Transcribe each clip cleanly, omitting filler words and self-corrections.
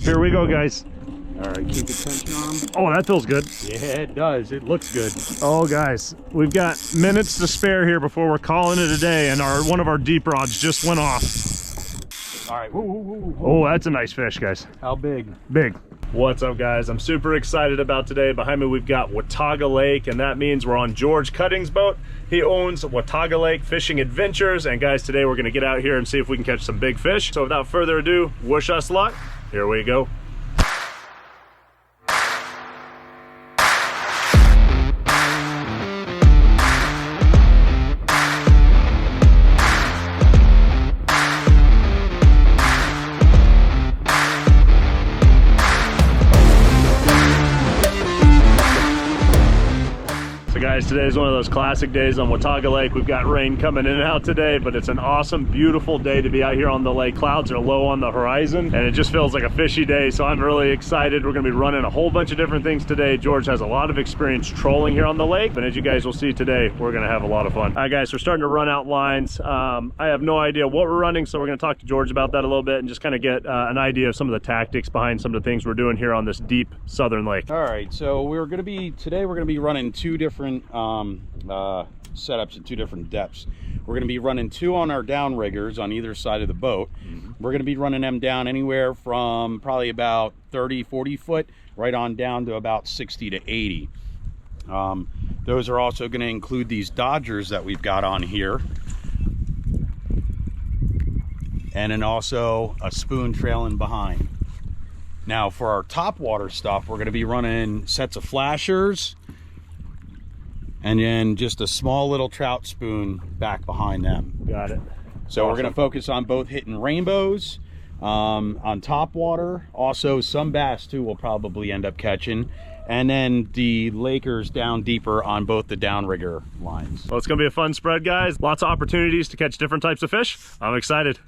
Here we go, guys. All right, keep the tension on them. Oh, that feels good. Yeah, it does. It looks good. Oh, guys, we've got minutes to spare here before we're calling it a day, and one of our deep rods just went off. All right. Whoa, whoa, whoa, whoa. Oh, that's a nice fish, guys. How big? Big. What's up, guys? I'm super excited about today. Behind me, we've got Watauga Lake, and that means we're on George Cutting's boat. He owns Watauga Lake Fishing Adventures, and guys, today we're gonna get out here and see if we can catch some big fish. So without further ado, wish us luck. Here we go. Guys, today is one of those classic days on Watauga Lake. We've got rain coming in and out today, but it's an awesome, beautiful day to be out here on the lake. Clouds are low on the horizon, and it just feels like a fishy day, so I'm really excited. We're gonna be running a whole bunch of different things today. George has a lot of experience trolling here on the lake, but as you guys will see today, we're gonna have a lot of fun. All right, guys, we're starting to run out lines. I have no idea what we're running, so we're gonna talk to George about that a little bit and just kind of get an idea of some of the tactics behind some of the things we're doing here on this deep southern lake. All right, so today we're gonna be running two different setups at two different depths. We're going to be running two on our downriggers on either side of the boat. We're going to be running them down anywhere from probably about 30-40 foot right on down to about 60 to 80. Those are also going to include these Dodgers that we've got on here, and then also a spoon trailing behind. Now for our top water stuff, we're going to be running sets of flashers and then just a small little trout spoon back behind them. Got it. So awesome. We're going to focus on both hitting rainbows on top water. Also some bass too we'll probably end up catching. And then the Lakers down deeper on both the downrigger lines. Well, it's going to be a fun spread, guys. Lots of opportunities to catch different types of fish. I'm excited.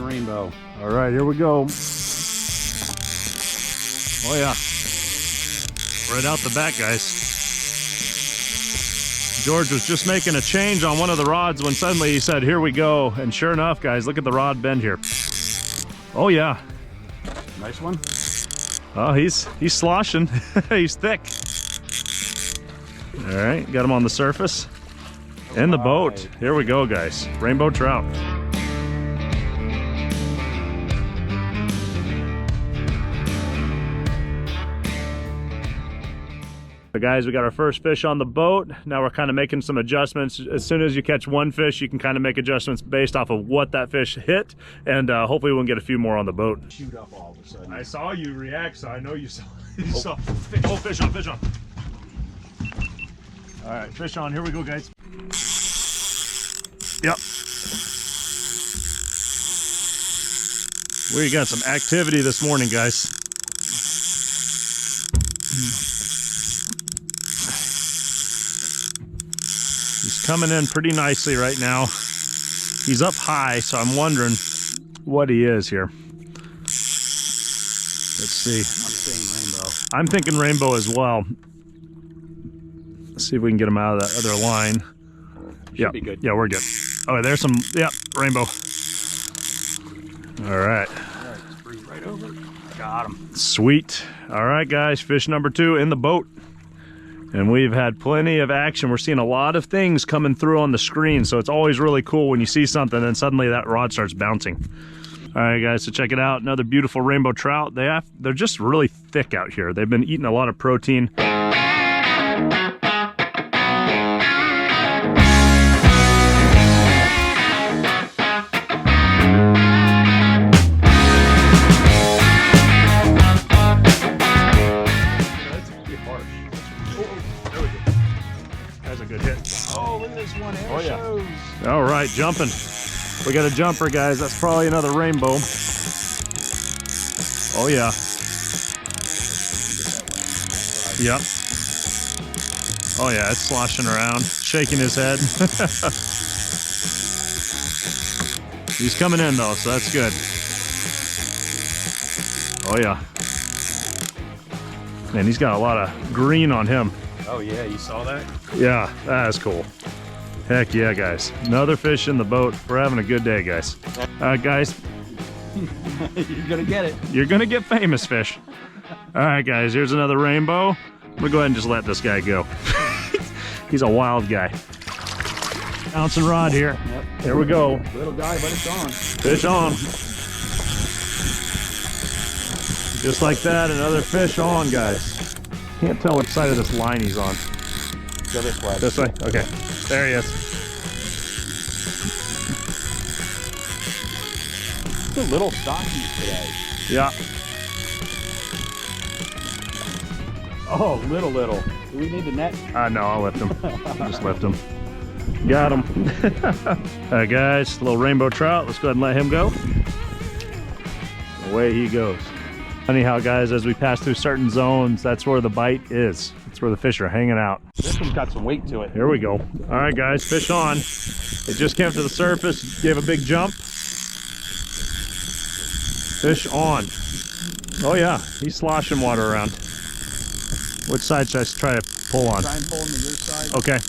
Rainbow. All right, here we go. Oh yeah, right out the back, guys. George was just making a change on one of the rods when suddenly he said, here we go. And sure enough, guys, look at the rod bend here. Oh yeah. Nice one. Oh, he's sloshing. He's thick. All right, got him on the surface. In the boat. Here we go, guys. Rainbow trout. So guys, we got our first fish on the boat. Now we're kind of making some adjustments. As soon as you catch one fish, you can kind of make adjustments based off of what that fish hit, and hopefully we'll get a few more on the boat. Shoot up all of a sudden. I saw you react, so I know you saw. Oh, fish on, fish on. All right, fish on. Here we go, guys. Yep. We got some activity this morning, guys. He's coming in pretty nicely right now. He's up high, so I'm wondering what he is here. Let's see. I'm saying rainbow. I'm thinking rainbow as well. Let's see if we can get him out of that other line. Should be good. Yeah, we're good. Oh, there's some, yeah, rainbow. All right. All right, screw right over. Got him. Sweet. All right, guys, fish number 2 in the boat. And we've had plenty of action. We're seeing a lot of things coming through on the screen, so it's always really cool when you see something and suddenly that rod starts bouncing. All right, guys, so check it out. Another beautiful rainbow trout. They're just really thick out here. They've been eating a lot of protein. Oh yeah. All right, jumping. We got a jumper, guys. That's probably another rainbow. Oh yeah. Yep. Oh yeah, it's sloshing around, shaking his head. He's coming in though, so that's good. Oh yeah. Man, he's got a lot of green on him. Oh yeah, you saw that? Yeah, that is cool. Heck yeah, guys. Another fish in the boat. We're having a good day, guys. Guys. You're gonna get it. You're gonna get famous fish. All right, guys, here's another rainbow. I'm gonna go ahead and just let this guy go. He's a wild guy. Bouncing rod here. Yep. There we go. Little guy, but it's on. Fish on. Just like that, another fish on, guys. Can't tell which side of this line he's on. Go this way. This way? Okay. There he is. It's a little stocky today. Yeah. Oh, little. Do we need the net? No, I'll lift him. Just lift him. Got him. All right, guys, little rainbow trout. Let's go ahead and let him go. Away he goes. Anyhow, guys, as we pass through certain zones, that's where the bite is. That's where the fish are hanging out. This one's got some weight to it. Here we go. All right, guys, fish on. It just came to the surface, gave a big jump. Fish on. Oh yeah, he's sloshing water around. Which side should I try to pull on? Try and pull him to your side. Okay.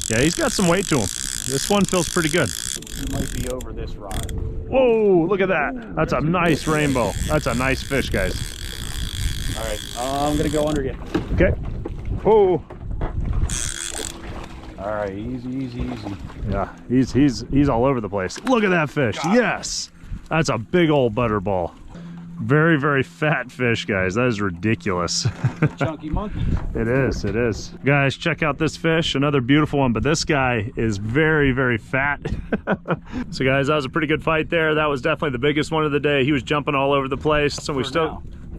Yeah, he's got some weight to him. This one feels pretty good. He might be over this rod. Whoa, look at that. That's a nice rainbow. That's a nice fish, guys. All right, I'm gonna go under you. Okay. Oh. All right, easy. Yeah, he's all over the place. Look at that fish. Yes. That's a big old butterball. Very, very fat fish, guys. That is ridiculous. Chunky monkey. It is. Guys, check out this fish. Another beautiful one, but this guy is very, very fat. So guys, that was a pretty good fight there. That was definitely the biggest one of the day. He was jumping all over the place. So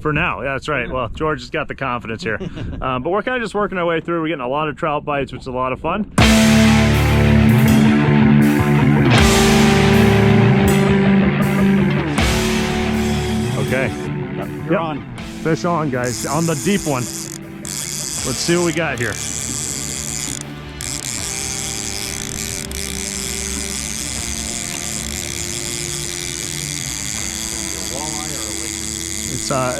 for now, yeah, that's right. Well, George has got the confidence here. But we're kind of just working our way through. We're getting a lot of trout bites, which is a lot of fun. Okay. You're on. Fish on, guys. On the deep one. Let's see what we got here.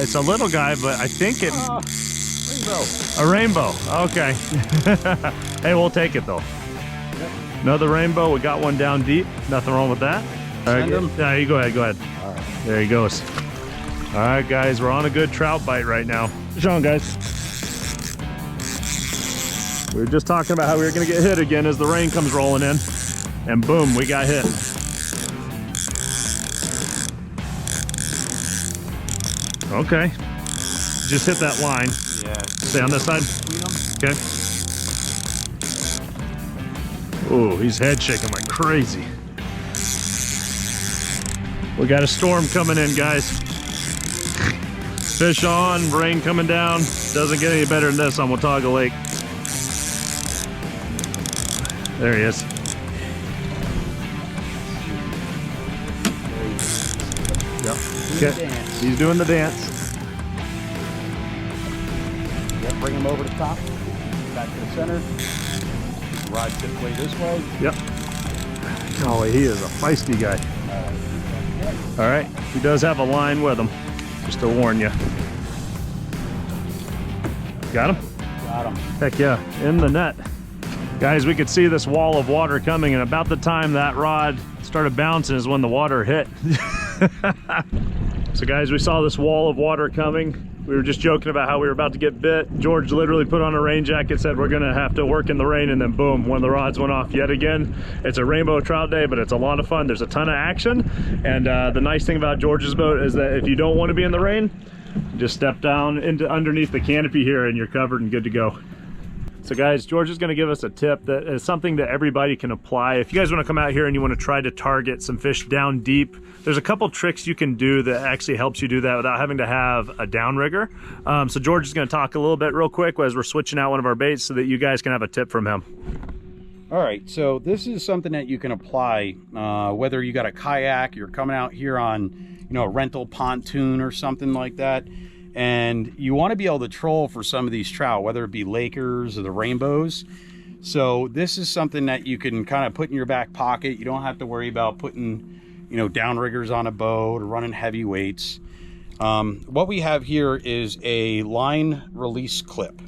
It's a little guy, but I think it. Rainbow. A rainbow. Okay. Hey, we'll take it though. Yep. Another rainbow. We got one down deep. Nothing wrong with that. Send him. Yeah, you go ahead. All right. There he goes. All right, guys, we're on a good trout bite right now. Fish on, guys. We were just talking about how we were going to get hit again as the rain comes rolling in, and boom, we got hit. Okay, just hit that line. Yeah. Stay on this side. Okay. Oh, he's head shaking like crazy. We got a storm coming in, guys. Fish on, rain coming down. Doesn't get any better than this on Watauga Lake. There he is. Yep. Okay. He's doing the dance. Yep, bring him over the top. Back to the center. Ride this way, this way. Yep. Golly, he is a feisty guy. All right, he does have a line with him. Just to warn you. Got him? Got him. Heck yeah, in the net. Guys, we could see this wall of water coming, and about the time that rod started bouncing is when the water hit. So guys, we saw this wall of water coming. We were just joking about how we were about to get bit. George literally put on a rain jacket, said we're gonna have to work in the rain, and then boom, one of the rods went off yet again. It's a rainbow trout day, but it's a lot of fun. There's a ton of action, and the nice thing about George's boat is that if you don't want to be in the rain, just step down into underneath the canopy here and you're covered and good to go. So guys, George is going to give us a tip that is something that everybody can apply. If you guys want to come out here and you want to try to target some fish down deep, there's a couple tricks you can do that actually helps you do that without having to have a downrigger. So George is going to talk a little bit real quick as we're switching out one of our baits so that you guys can have a tip from him. All right, so this is something that you can apply whether you got a kayak, you're coming out here on, you know, a rental pontoon or something like that, and you want to be able to troll for some of these trout, whether it be Lakers or the rainbows. So this is something that you can kind of put in your back pocket. You don't have to worry about putting, you know, downriggers on a boat or running heavy weights. What we have here is a line release clip.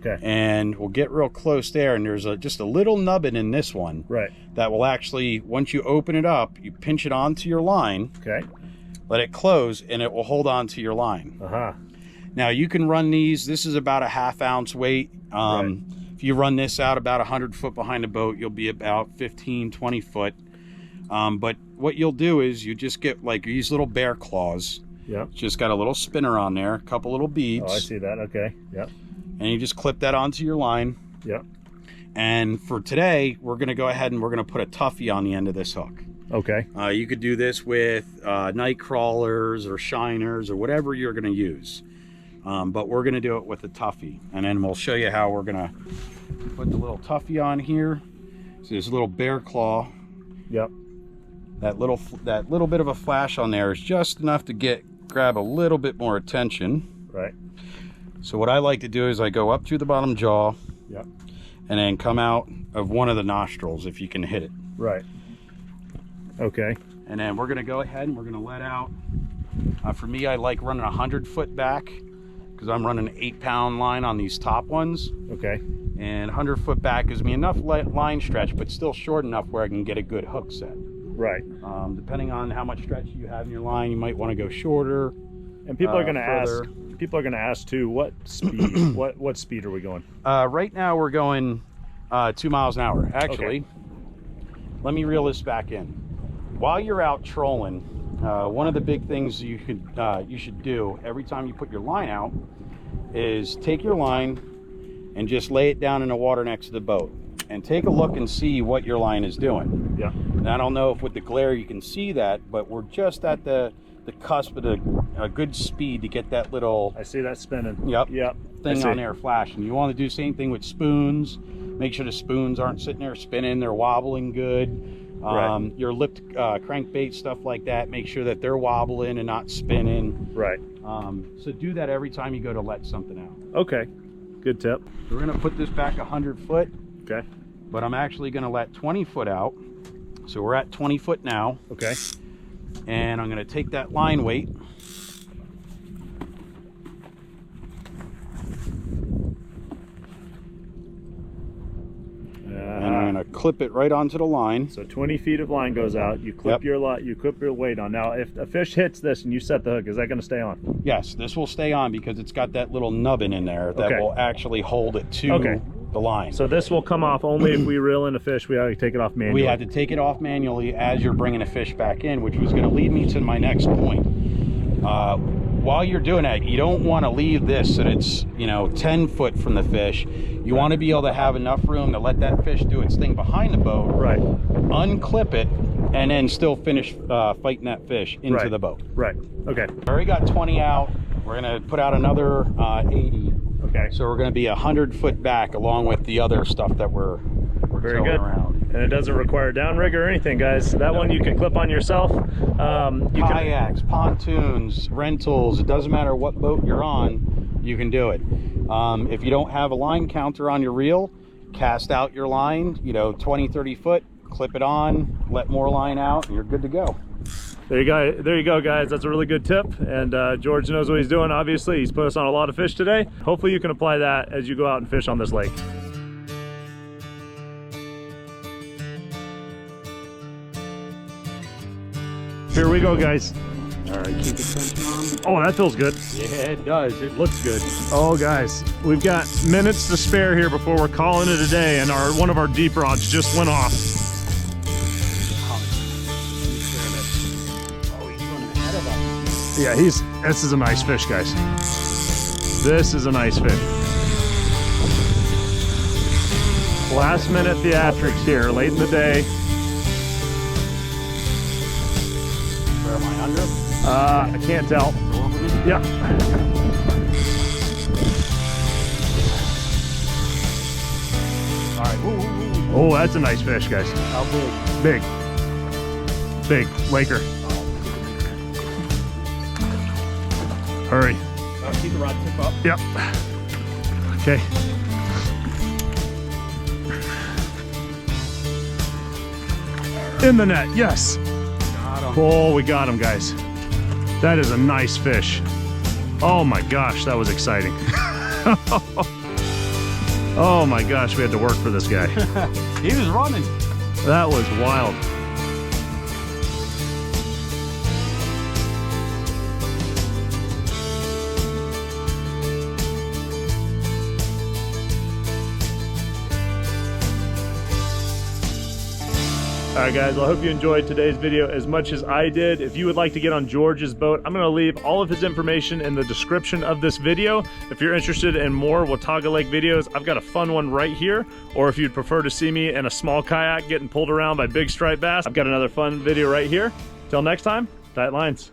Okay. And we'll get real close there, and there's just a little nubbin in this one. Right. That will actually, once you open it up, you pinch it onto your line. Okay. Let it close, and it will hold on to your line. Uh-huh. Now you can run these. This is about a 1/2 ounce weight. Right. If you run this out about 100 foot behind the boat, you'll be about 15, 20 foot. But what you'll do is you just get like these little bear claws. Yep. Just got a little spinner on there, a couple little beads. Oh, I see that. Okay. Yep. And you just clip that onto your line. Yep. And for today, we're going to go ahead and we're going to put a tuffy on the end of this hook. Okay. You could do this with night crawlers or shiners or whatever you're going to use. But we're going to do it with a tuffy. And then we'll show you how we're going to put the little tuffy on here. So this little bear claw. Yep. That little bit of a flash on there is just enough to grab a little bit more attention. Right. So what I like to do is I go up through the bottom jaw. Yep. And then come out of one of the nostrils if you can hit it. Right. Okay. And then we're going to go ahead and we're going to let out. For me, I like running 100 foot back because I'm running an 8-pound line on these top ones. Okay. And 100 foot back gives me enough line stretch, but still short enough where I can get a good hook set. Right. Depending on how much stretch you have in your line, you might want to go shorter. And people are going to further. ask. People are going to ask too. What speed? what speed are we going? Right now we're going 2 miles an hour. Actually, let me reel this back in. While you're out trolling, one of the big things you should do every time you put your line out is take your line and just lay it down in the water next to the boat and take a look and see what your line is doing. Yeah. And I don't know if with the glare you can see that, but we're just at the cusp of a good speed to get that little, I see that spinning. Yep. Thing I on there flashing. You want to do the same thing with spoons. Make sure the spoons aren't sitting there spinning, they're wobbling good. Right. Your lipped crankbait, stuff like that, make sure that they're wobbling and not spinning. Right. So do that every time you go to let something out. Okay. Good tip. We're going to put this back 100 foot. Okay. But I'm actually going to let 20 foot out. So we're at 20 foot now. Okay. And I'm going to take that line weight. And I'm going to clip it right onto the line. So 20 feet of line goes out. You clip your weight on. Now, if a fish hits this and you set the hook, is that going to stay on? Yes, this will stay on because it's got that little nubbin in there that will actually hold it to the line. So this will come off only if we reel in a fish. We have to take it off manually. We have to take it off manually as you're bringing a fish back in, which was going to lead me to my next point. While you're doing that, you don't want to leave this so that it's 10 foot from the fish. You want to be able to have enough room to let that fish do its thing behind the boat. Right. Unclip it and then still finish fighting that fish into the boat. Right. Okay. I already got 20 out. We're going to put out another 80. Okay. So we're going to be 100 foot back along with the other stuff that we're very good around. And it doesn't require downrigger or anything, guys. That one you can clip on yourself. Kayaks, pontoons, rentals, it doesn't matter what boat you're on, you can do it. If you don't have a line counter on your reel, cast out your line, 20, 30 foot, clip it on, let more line out, and you're good to go. There you go, guys. That's a really good tip. And George knows what he's doing, obviously. He's put us on a lot of fish today. Hopefully you can apply that as you go out and fish on this lake. Here we go, guys. All right, keep the tension on. Oh, that feels good. Yeah, it does. It looks good. Oh, guys, we've got minutes to spare here before we're calling it a day, and one of our deep rods just went off. Yeah, this is a nice fish, guys. This is a nice fish. Last minute theatrics here, late in the day. Where am I under? I can't tell. Yeah. All right. Ooh. Oh, that's a nice fish, guys. How big? Big. Big. Laker. Hurry. See the rod tip up? Yep. Okay. In the net, yes. Got him. Oh, we got him, guys. That is a nice fish. Oh my gosh, that was exciting. Oh my gosh, we had to work for this guy. He was running. That was wild. Alright guys, well, I hope you enjoyed today's video as much as I did. If you would like to get on George's boat, I'm going to leave all of his information in the description of this video. If you're interested in more Watauga Lake videos, I've got a fun one right here. Or if you'd prefer to see me in a small kayak getting pulled around by big striped bass, I've got another fun video right here. Till next time, tight lines.